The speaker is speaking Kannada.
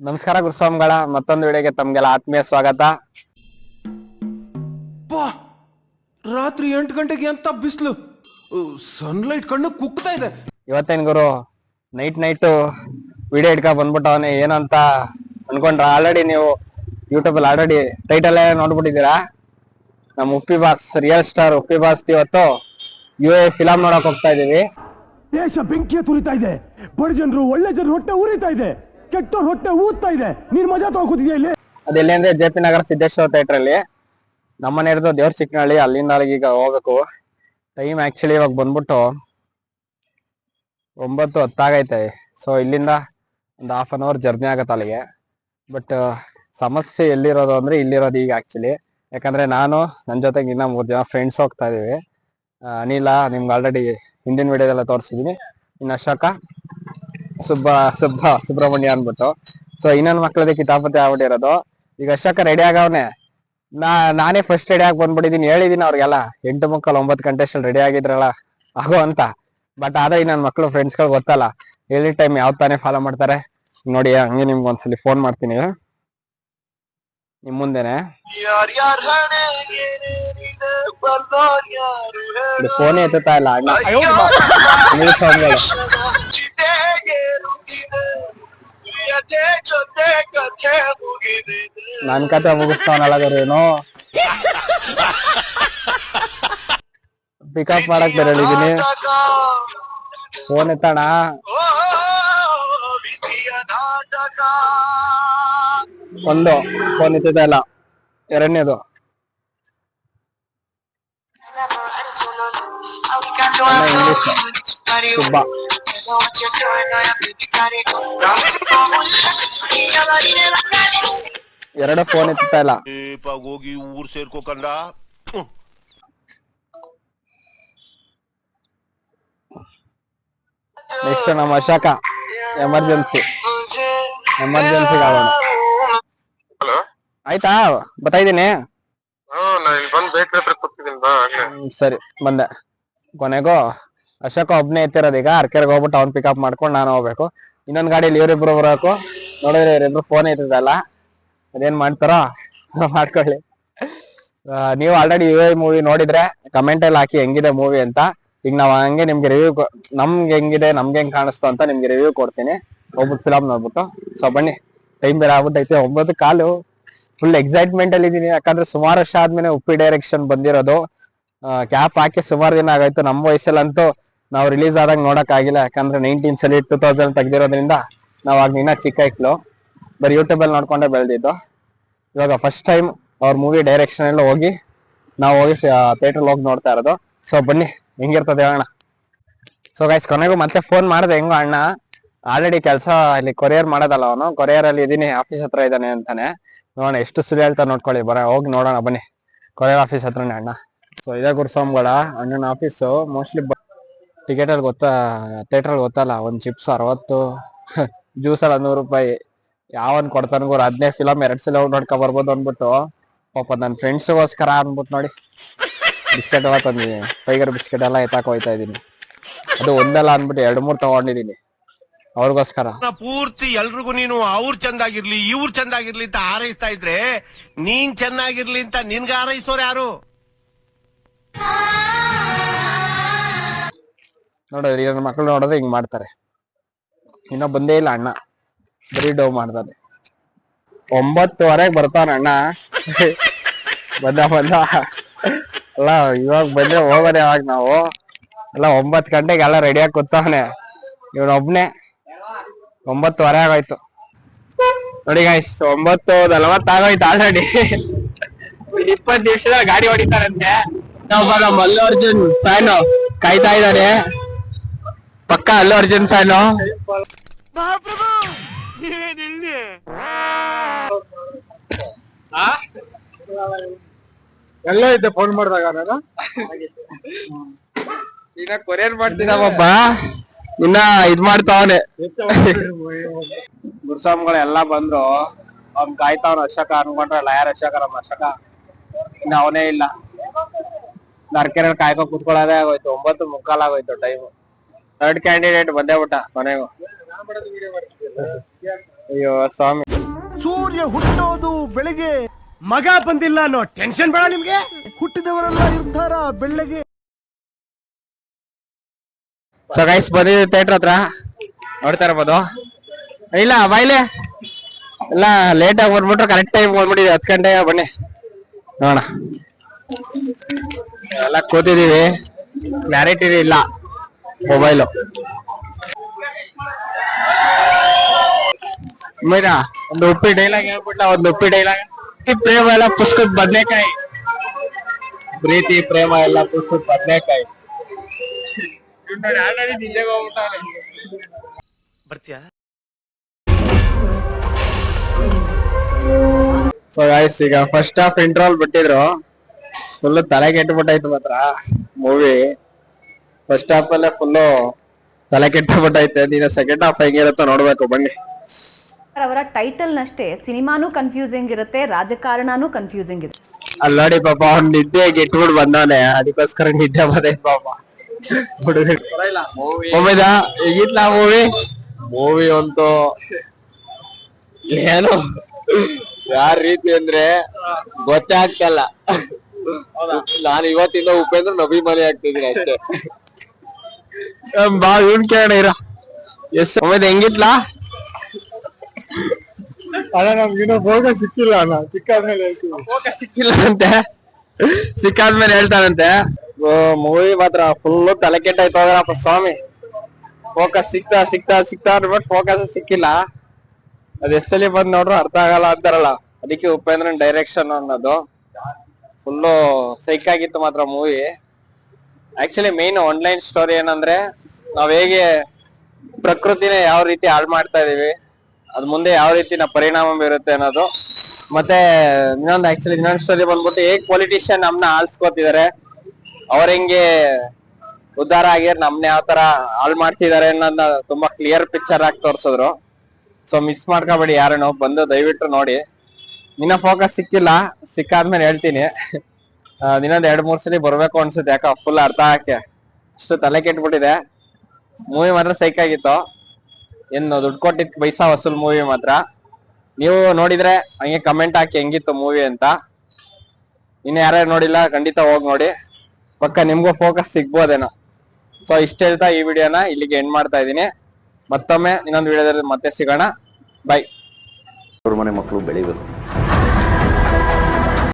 ನಮಸ್ಕಾರ ಗುರುಸ್ವಾಮಿಗಳ ಮತ್ತೊಂದು ವಿಡಿಯೋಗೆ ತಮ್ಗೆಲ್ಲ ಆತ್ಮೀಯ ಸ್ವಾಗತ. ಬಾ ರಾತ್ರಿ 8 ಗಂಟೆಗೆ ಅಂತ ಬಿಸಿಲು, ಸನ್ಲೈಟ್ ಕಣ್ಣು ಕುಕ್ತಾ ಇದೆ. ಇವತ್ತೇನ್ ಗುರು ನೈಟ್ ವಿಡಿಯೋ ಇಟ್ಕೊಂಡ್ ಬಂದ್ಬಿಟ್ಟವನೇ ಏನಂತ ಅನ್ಕೊಂಡ್ರ? ಆಲ್ರೆಡಿ ನೀವು ಯೂಟ್ಯೂಬ್ ಅಲ್ಲಿ ಆಲ್ರೆಡಿ ಟೈಟಲ್ ನೋಡ್ಬಿಟ್ಟಿದ್ದೀರಾ. ನಮ್ಮ Uppi boss, real star Uppi boss ಇವತ್ತು UAE ಫಿಲಂ ನೋಡಕ್ ಹೋಗ್ತಾ ಇದೀವಿ. ದೇಶ ಬೆಂಕಿಯ ತುರಿತಾ ಇದೆ, ಬಡ ಜನರು ಒಳ್ಳೆ ಜನರು ಹೊಟ್ಟೆ ಉರಿತಾ ಇದೆ, ಕೆಟ್ಟವ್ರ ಹೊಟ್ಟೆ ಊದ್ತಾ ಇದೆ. ನೀನ್ ಮಜಾ ತಗೋತಿದ್ಯಾ ಇಲ್ಲಿ? ಅದೆಲ್ಲಿ ಅಂದ್ರೆ JP ನಗರ ಸಿದ್ದೇಶ್ವರ ಥಿಯೇಟರ್ ಅಲ್ಲಿ. ನಮ್ಮನೆ ಇರೋದು ದೇವ್ರ ಚಿಕ್ಕನಹಳ್ಳಿ, ಅಲ್ಲಿಂದ ಅಲ್ಲಿಗೆ ಈಗ ಹೋಗ್ಬೇಕು. ಟೈಮ್ ಆಕ್ಚುಲಿ ಇವಾಗ ಬಂದ್ಬಿಟ್ಟು 9:10 ಆಗೈತೆ. ಸೊ ಇಲ್ಲಿಂದ ಒಂದು ½ an hour ಜರ್ನಿ ಆಗತ್ತೆ ಅಲ್ಲಿಗೆ. ಬಟ್ ಸಮಸ್ಯೆ ಎಲ್ಲಿರೋದು ಅಂದ್ರೆ ಇಲ್ಲಿರೋದು ಈಗ ಆಕ್ಚುಲಿ. ಯಾಕಂದ್ರೆ ನಾನು ನನ್ನ ಜೊತೆಗೆ ಇನ್ನ 3 ಜನ ಫ್ರೆಂಡ್ಸ್ ಹೋಗ್ತಾ ಇದೀವಿ. ಅನಿಲ ನಿಮ್ಗೆ ಆಲ್ರೆಡಿ ಹಿಂದಿನ ವಿಡಿಯೋದೆಲ್ಲ ತೋರಿಸಿದೀನಿ. ಇನ್ನು ಅಶೋಕ, ಸುಬ್ರಹ್ಮಣ್ಯ ಅನ್ಬಿಟ್ಟು. ಸೊ ಇನ್ನೊಂದು ಮಕ್ಳದೇ ಕಿತಾಪತಿ ಆಗ್ಬಿಟ್ಟಿರೋದು. ಈಗ ಅಶೋಕ ರೆಡಿ ಆಗವನೆ, ನಾನೇ ಫಸ್ಟ್ ರೆಡಿ ಆಗಿ ಬಂದ್ಬಿಟ್ಟಿದೀನಿ. ಹೇಳಿದೀನಿ ಅವ್ರಿಗೆಲ್ಲ 8:45 9 ಗಂಟೆ ಅಷ್ಟು ರೆಡಿ ಆಗಿದ್ರಲ್ಲ ಆಗೋ ಅಂತ. ಬಟ್ ಆದ್ರೆ ಈ ನನ್ನ ಮಕ್ಳು ಫ್ರೆಂಡ್ಸ್ ಗಳು ಗೊತ್ತಲ್ಲ, ಎಲ್ಲಿ ಟೈಮ್ ಯಾವ ತಾನೇ ಫಾಲೋ ಮಾಡ್ತಾರೆ ನೋಡಿ. ಹಂಗೆ ನಿಮ್ಗೆ ಒಂದ್ಸಲಿ ಫೋನ್ ಮಾಡ್ತೀನಿ ನಿಮ್ ಮುಂದೆನೆ. ಫೋನೇ ಎತ್ತುತ್ತಾ ಇಲ್ಲ ಅಣ್ಣ. ನನ್ ಕತೆ ಮುಗಿಸ್ತಾವನಲ್ಲಗರೇನು, ಪಿಕಪ್ ಮಾಡಕ್ ಬರಲಿದ್ದೀನಿ. ಫೋನ್ ಎತ್ತಣ. ಒಂದು ಫೋನ್ ಎತ್ತುತ್ತಾ ಇಲ್ಲ. ಎರಡನೇದು ಇಂಗ್ಲಿಷ್ ಸುಬ್ಬ. ಎರಡು ಫೋನ್ ಎತ್ತುತ್ತಾ ಇಲ್ಲ. ಹೋಗಿ ಊರ್ ಸೇರ್ಕೋಕಂಡ. ನೆಕ್ಸ್ಟ್ ನಮ್ಮ ಅಶೋಕ ಎಮರ್ಜೆನ್ಸಿ ಆಗೋಣ. ಆಯ್ತಾ? ಬರ್ತಾ ಇದೀನಿ. ಸರಿ ಬಂದೆ. ಕೊನೆಗೂ ಅಶೋಕ ಒಬ್ನೇ ಎತ್ತಿರೋದು. ಈಗ ಅರ್ಕೆರ್ಗೆ ಹೋಗ್ಬಿಟ್ಟು ಅವ್ನ್ ಪಿಕಪ್ ಮಾಡ್ಕೊಂಡು ನಾನು ಹೋಗ್ಬೇಕು. ಇನ್ನೊಂದ್ ಗಾಡಿಯಲ್ಲಿ ಇವರಿಬ್ರು ಬರಬೇಕು. ನೋಡಿದ್ರೆ ಇವರಿಬ್ರು ಫೋನ್ ಎತ್ತದಲ್ಲ. ಅದೇನ್ ಮಾಡ್ತಾರೋ ಮಾಡ್ಕೊಳ್ಳಿ. ನೀವು ಆಲ್ರೆಡಿ UAE ಮೂವಿ ನೋಡಿದ್ರೆ ಕಮೆಂಟ್ ಅಲ್ಲಿ ಹಾಕಿ ಹೆಂಗಿದೆ ಮೂವಿ ಅಂತ. ಈಗ ನಾವ್ ಹಂಗೆ ನಿಮ್ಗೆ ರಿವ್ಯೂ, ನಮ್ಗೆ ಹೆಂಗಿದೆ, ನಮ್ಗೆ ಹೆಂಗ್ ಕಾಣಿಸ್ತು ಅಂತ ನಿಮ್ಗೆ ರಿವ್ಯೂ ಕೊಡ್ತೀನಿ ಹೋಗ್ಬಿಟ್ಟು ಫಿಲಮ್ ನೋಡ್ಬಿಟ್ಟು. ಸೊ ಬನ್ನಿ, ಟೈಮ್ ಬೇರೆ ಆಗ್ಬಿಟ್ಟೈತೆ 9:15. ಫುಲ್ ಎಕ್ಸೈಟ್ಮೆಂಟ್ ಅಲ್ಲಿ ಇದೀನಿ. ಯಾಕಂದ್ರೆ ಸುಮಾರು ವರ್ಷ ಆದ್ಮೇಲೆ ಉಪ್ಪಿ ಡೈರೆಕ್ಷನ್ ಬಂದಿರೋದು. ಕ್ಯಾಪ್ ಹಾಕಿ ಸುಮಾರು ದಿನ ಆಗಾಯ್ತು. ನಮ್ಮ ವಯಸ್ಸಲ್ಲಂತೂ ನಾವು ರಿಲೀಸ್ ಆದಾಗ ನೋಡಕ್ ಆಗಿಲ್ಲ. ಯಾಕಂದ್ರೆ 1920 ತೆಗ್ದಿರೋದ್ರಿಂದ ನಾವ್ ಆಗ ಇನ್ನ ಚಿಕ್ಕ ಇಕ್ಲು, ಬರೀ ಯೂಟ್ಯೂಬ್ ಅಲ್ಲಿ ನೋಡ್ಕೊಂಡೆ ಬೆಳೆದಿದ್ದು. ಇವಾಗ ಫಸ್ಟ್ ಟೈಮ್ ಅವ್ರ ಮೂವಿ ಡೈರೆಕ್ಷನ್ ಎಲ್ಲ ಹೋಗಿ ನಾವು ಹೋಗಿ ಥಿಯೇಟರ್ ಹೋಗಿ ನೋಡ್ತಾ ಇರೋದು. ಸೊ ಬನ್ನಿ ಹೆಂಗಿರ್ತದೆ ಹೇಳೋಣ. ಸೊ ಗೈಸ್, ಕೊನೆಗೂ ಮತ್ತೆ ಫೋನ್ ಮಾಡಿದೆ. ಹೆಂಗೋ ಅಣ್ಣ ಆಲ್ರೆಡಿ ಕೆಲಸ ಇಲ್ಲಿ ಕೊರಿಯರ್ ಮಾಡೋದಲ್ಲ, ಅವನು ಕೊರಿಯರ್ ಅಲ್ಲಿ ಇದೀನಿ, ಆಫೀಸ್ ಹತ್ರ ಇದ್ದಾನೆ ಅಂತಾನೆ. ನೋಡೋಣ ಎಷ್ಟು ಸುಳಿ ಹೇಳ್ತಾ ನೋಡ್ಕೊಳ್ಳಿ. ಹೋಗಿ ನೋಡೋಣ ಬನ್ನಿ. ಕೊರಿಯರ್ ಆಫೀಸ್ ಹತ್ರನೇ ಅಣ್ಣ. ಸೊ ಇದೇ ಗುರುಸ್ವಾಮಿಗಳ ಅಣ್ಣನ ಆಫೀಸು. ಮೋಸ್ಟ್ಲಿ ಟಿಕೆಟ್ ಅಲ್ಲಿ ಥಿಯೇಟರ್ ಅಲ್ಲಿ ಗೊತ್ತಲ್ಲ, ಒಂದ್ ಚಿಪ್ಸ್ 60, ಜ್ಯೂಸ್ ಎಲ್ಲ 100 ರೂಪಾಯಿ. ಯಾವನ್ ಕೊಡ್ತಾನ ಗುರು? 15 ಫಿಲಮ್ 2 ಸಲ ಹೋಗಿ ನೋಡ್ಕೊ ಬರ್ಬೋದು ಅನ್ಬಿಟ್ಟು ಪಾಪ ನನ್ನ ಫ್ರೆಂಡ್ಸ್ಗೋಸ್ಕರ ಅನ್ಬಿಟ್ಟು ನೋಡಿ ಬಿಸ್ಕೆಟ್ ಎಲ್ಲ ತಂದಿದ್ದೀನಿ. ಟೈಗರ್ ಬಿಸ್ಕೆಟ್ ಎಲ್ಲ ಎತ್ತಾಕ್ ಹೋಯ್ತಾ ಇದೀನಿ. ಅದು ಒಂದಲ್ಲ ಅನ್ಬಿಟ್ಟು 2-3 ತಗೊಂಡಿದೀನಿ ಅವ್ರಿಗೋಸ್ಕರ. ಪೂರ್ತಿ ಎಲ್ರಿಗೂ ನೀನು ಅವ್ರು ಚಂದಾಗಿರ್ಲಿ ಇವ್ರು ಚಂದಾಗಿರ್ಲಿ ಅಂತ ಹಾರೈಸ್ತಾ ಇದ್ರೆ, ನೀನ್ ಚೆನ್ನಾಗಿರ್ಲಿ ಅಂತ ನಿನ್ಗೆ ಹಾರೈಸೋರು ಯಾರು? ನೋಡಿದ್ರಿ ನನ್ನ ಮಕ್ಳು ನೋಡೋದು ಹಿಂಗ್ ಮಾಡ್ತಾರೆ. ಇನ್ನೂ ಬಂದೇ ಇಲ್ಲ ಅಣ್ಣ, ಬರೀ ಡವ್ ಮಾಡ್ತಾನೆ. 9:15 ಬರ್ತಾನ ಅಣ್ಣ. ಬಂದ ಅಲ್ಲ ಇವಾಗ ಬಂದ್ರೆ ಹೋಗೋದೇ ಯಾವಾಗ ನಾವು ಎಲ್ಲ 9 ಗಂಟೆಗೆ ಎಲ್ಲ ರೆಡಿಯಾಗಿ ಕೂತವನೆ. ಇವನೊಬ್ನೇ 9:15 ಆಗೋಯ್ತು ನೋಡಿ ಗೈಸ್. 9:40 ಆಗೋಯ್ತು ಆಲ್ರೆಡಿ. 20 ನಿಮಿಷದಲ್ಲಿ ಗಾಡಿ ಹೊಡಿತಾರಂತೆ. ನಮ್ಮ ಅಲ್ಲು ಅರ್ಜುನ್ ಫ್ಯಾನು ಕಾಯ್ತಾ ಇದ್ದಾರೆ. ಪಕ್ಕ ಅಲ್ಲು ಅರ್ಜುನ್ ಫ್ಯಾನು. ಎಲ್ಲ ಇದ್ದೆ ಫೋನ್ ಮಾಡಿದಾಗ ನಾನು ಇನ್ನ ಕೊರಿಯರ್ ಮಾಡ್ತೀನಪ್ಪ, ಇನ್ನ ಇದ್ ಮಾಡ್ತಾವನೆ. ಗುರುಸ್ವಾಮಿಗಳೆಲ್ಲ ಬಂದ್ರು. ಅವ್ನ್ ಕಾಯ್ತಾವನ. ಅಶೋಕ ಅನ್ಕೊಂಡ್ರಲ್ಲ, ಯಾರು ಅಶೋಕ? ನಮ್ಮ ಅಶೋಕ. ಇನ್ನ ಅವನೇ ಇಲ್ಲ. ನರ್ಕೆರೆ ಕಾಯ್ಕೊ ಕುತ್ಕೊಳ್ಳೋದೇ ಆಗೋಯ್ತು. 9:45 ಆಗೋಯ್ತು ಟೈಮ್. ಥರ್ಡ್ ಕ್ಯಾಂಡಿಡೇಟ್ ಬಂದೇ ಬಿಟ್ಟ ಕೊನೆಗೂ. ಅಯ್ಯೋ ಸ್ವಾಮಿ. ನಿಮಗೆ ಹುಟ್ಟೋದು ಬೆಳಿಗ್ಗೆ, ಮಗ ಬಂದಿಲ್ಲ ಅನ್ನೋ ಟೆನ್ಷನ್ ಬೇಡ ನಿಮ್ಗೆ. ಹುಟ್ಟಿದವರೆಲ್ಲ ಇರ್ತಾರ ಬೆಳ್ಳಗೆ. ಸೊ ಗೈಸ್ ಬಂದಿದ್ದೀವಿ ಥಿಯೇಟರ್ ಹತ್ರ, ನೋಡ್ತಾ ಇರ್ಬೋದು. ಇಲ್ಲ ಬಾಯ್ಲೆ ಎಲ್ಲ ಲೇಟ್ ಆಗಿ ಬಂದ್ಬಿಟ್ರು, ಕರೆಕ್ಟ್ ಟೈಮ್ ಬಂದ್ಬಿಟ್ಟಿದೆ, 10 ಗಂಟೆಗೆ ಬನ್ನಿ ನೋಡೋಣ. ಎಲ್ಲ ಕೂತಿದೀವಿ, ಕ್ಲಾರಿಟಿ ಇಲ್ಲ ಮೊಬೈಲು. ಮೈರಾ ಒಂದು ಉಪ್ಪಿ ಡೈಲಾಗ್ ಹೇಳ್ಬಿಟ್ಲ, ಒಂದು ಉಪ್ಪಿ ಡೈಲಾಗ್. ಪ್ರೇಮ ಎಲ್ಲ ಪುಸ್ತಕದ ಬದನೆಕಾಯಿ, ಪ್ರೀತಿ ಪ್ರೇಮ ಎಲ್ಲ ಪುಸ್ತಕದ ಬದನೆಕಾಯಿ. ಸೊ ಗಾಯ್ಸ್, ಈಗ ಫಸ್ಟ್ ಹಾಫ್ ಇಂಟ್ರೋಲ್ ಬಿಟ್ಟಿದ್ರು, ಫುಲ್ ತಲೆ ಕೆಟ್ಟಬಿಟ್ಟಾಯ್ತು ಮಾತ್ರ ಮೂವಿ. ಫಸ್ಟ್ ಹಾಫ್ ಅಲ್ಲೇ ಫುಲ್ಲು ತಲೆ ಕೆಟ್ಟಬಿಟ್ಟೈತೆ. ನೀನು ಸೆಕೆಂಡ್ ಹಾಫ್ ಹೆಂಗಿರುತ್ತೋ ನೋಡ್ಬೇಕು, ಬನ್ನಿ. ಅವರ ಟೈಟಲ್ ನಷ್ಟೇ ಸಿನಿಮಾನು ಕನ್ಫ್ಯೂಸಿಂಗ್ ಇರುತ್ತೆ, ರಾಜಕಾರಣನೂ ಕನ್ಫ್ಯೂಸಿಂಗ್ ಇರುತ್ತೆ. ಅಲ್ಲಿ ನೋಡಿ ಪಾಪ ಅವ್ನ್ ನಿದ್ದೆ ಗೆಟ್ಬಿಟ್ಟು ಬಂದವನೆ, ಅದಕ್ಕೋಸ್ಕರ ನಿದ್ದೆ ಬಂದೈತೆ ಪಾಪ ಹುಡುಗ. ಹೇಗಿತ್ಲಾ ಮೂವಿ ಅಂತೂ ಏನು ಯಾರ ರೀತಿ ಅಂದ್ರೆ ಗೊತ್ತೇ ಆಗ್ತಲ್ಲ. ನಾನು ಇವತ್ತಿಂದ ಉಪೇಂದ್ರ ಅಭಿಮಾನಿ ಆಗ್ತಿದ್ದೀನಿ ಅಷ್ಟೇ. ಬಾ ಇವನ್ ಕೇಳೋಣ ಇರ. ಎಸ್ ಒಮ್ಮೆ ಹೆಂಗಿತ್ಲಾ? ಅಲ್ಲ ನಮ್ಗಿನ್ನೂ ಫೋಕಸ್ ಸಿಕ್ಕಿಲ್ಲ ಅಣ್ಣ, ಸಿಕ್ಕಾದ್ಮೇಲೆ ಸಿಕ್ಕಿಲ್ಲ ಅಂತೆ, ಸಿಕ್ಕಾದ್ಮೇಲೆ ಹೇಳ್ತಾರಂತೆ. ಮೂವಿ ಮಾತ್ರ ಫುಲ್ ತಲೆ ಕೆಟ್ಟಾಯ್ತು ಹೋಗ್ರಪ್ಪ ಸ್ವಾಮಿ. ಫೋಕಸ್ ಸಿಕ್ತಾ ಅನ್ಬಿಟ್ಟು ಫೋಕಸ್ ಸಿಕ್ಕಿಲ್ಲ. ಅದ್ ಎಷ್ಟಲ್ಲಿ ಬಂದ್ ನೋಡ್ರು ಅರ್ಥ ಆಗಲ್ಲ ಅಂತಾರಲ್ಲ, ಅದಕ್ಕೆ ಉಪೇಂದ್ರನ್ ಡೈರೆಕ್ಷನ್ ಅನ್ನೋದು. ಫುಲ್ಲು ಸೈಕ್ ಆಗಿತ್ತು ಮಾತ್ರ movie. Actually main online story ಏನಂದ್ರೆ, ನಾವ್ ಹೇಗೆ ಪ್ರಕೃತಿನ ಯಾವ ರೀತಿ ಹಾಳು ಮಾಡ್ತಾ ಇದೀವಿ, ಅದ್ ಮುಂದೆ ಯಾವ ರೀತಿ ಪರಿಣಾಮ ಬೀರುತ್ತೆ ಅನ್ನೋದು. ಮತ್ತೆ ಇನ್ನೊಂದು ಸ್ಟೋರಿ ಬಂದ್ಬಿಟ್ಟು ಹೇಗ್ ಪೊಲಿಟಿಷಿಯನ್ ನಮ್ನ ಆಳ್ಸ್ಕೊತಿದಾರೆ, ಅವ್ರ ಹೆಂಗೆ ಉದ್ಧಾರ ಆಗ್ಯಾರ, ನಮ್ನ ಯಾವ ತರ ಹಾಳು ಮಾಡ್ತಿದಾರೆ ಅನ್ನೋದನ್ನ ತುಂಬಾ ಕ್ಲಿಯರ್ ಪಿಕ್ಚರ್ ಆಗಿ ತೋರ್ಸಿದ್ರು. ಸೊ ಮಿಸ್ ಮಾಡ್ಕೋಬೇಡಿ ಯಾರನ್ನು, ಬಂದು ದಯವಿಟ್ಟು ನೋಡಿ. ನಿನ್ನ ಫೋಕಸ್ ಸಿಕ್ಕಿಲ್ಲ, ಸಿಕ್ಕಾದ್ಮೇಲೆ ಹೇಳ್ತೀನಿ. ಇನ್ನೊಂದ್ 2-3 ಸಲ ಬರ್ಬೇಕು ಅನ್ಸುತ್ತೆ, ಯಾಕ ಫುಲ್ ಅರ್ಥ ಹಾಕಿ ಅಷ್ಟು ತಲೆ ಕೆಟ್ಬಿಟ್ಟಿದೆ. ಮೂವಿ ಮಾತ್ರ ಸೈಕ್ ಆಗಿತ್ತು, ಏನು ದುಡ್ಡು ಕೊಟ್ಟಿದ್ ಪೈಸಾ ವಸೂಲ್ ಮೂವಿ ಮಾತ್ರ. ನೀವು ನೋಡಿದ್ರೆ ಹಂಗೆ ಕಮೆಂಟ್ ಹಾಕಿ ಹೆಂಗಿತ್ತು ಮೂವಿ ಅಂತ. ಇನ್ನು ಯಾರ್ಯಾರು ನೋಡಿಲ್ಲ ಖಂಡಿತ ಹೋಗಿ ನೋಡಿ, ಪಕ್ಕ ನಿಮ್ಗೂ ಫೋಕಸ್ ಸಿಗ್ಬೋದೇನೋ. ಸೊ ಇಷ್ಟ ಹೇಳ್ತಾ ಈ ವಿಡಿಯೋನ ಇಲ್ಲಿಗೆ ಎಂಡ್ ಮಾಡ್ತಾ ಇದೀನಿ. ಮತ್ತೊಮ್ಮೆ ಇನ್ನೊಂದು ವಿಡಿಯೋದಲ್ಲಿ ಮತ್ತೆ ಸಿಗೋಣ. ಬೈ. ಅವ್ರ ಮನೆ ಮಕ್ಕಳು ಬೆಳಿಬೇಕು.